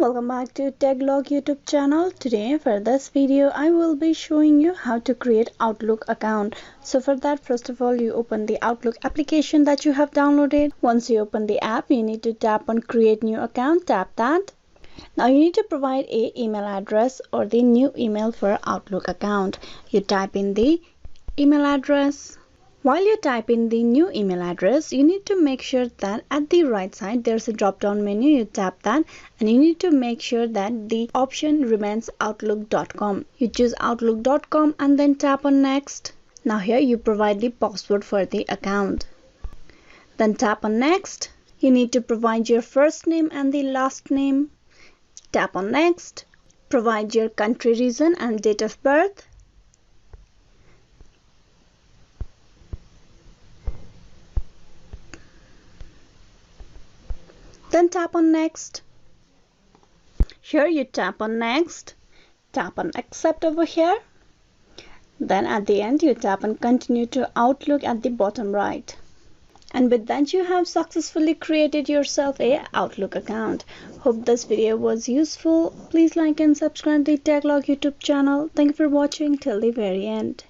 Welcome back to TechLog YouTube channel. Today for this video I will be showing you how to create Outlook account. So for that, first of all, you open the Outlook application that you have downloaded. Once you open the app, you need to tap on create new account. Tap that. Now you need to provide a email address or the new email for Outlook account. You type in the email address. While you type in the new email address, you need to make sure that at the right side there's a drop down menu. You tap that and you need to make sure that the option remains outlook.com. You choose outlook.com and then tap on next. Now here you provide the password for the account. Then tap on next. You need to provide your first name and the last name. Tap on next. Provide your country, region and date of birth. Then tap on next. Here you tap on next. Tap on accept over here. Then at the end you tap on continue to Outlook at the bottom right. And with that you have successfully created yourself a Outlook account. Hope this video was useful. Please like and subscribe the TechLog YouTube channel. Thank you for watching till the very end.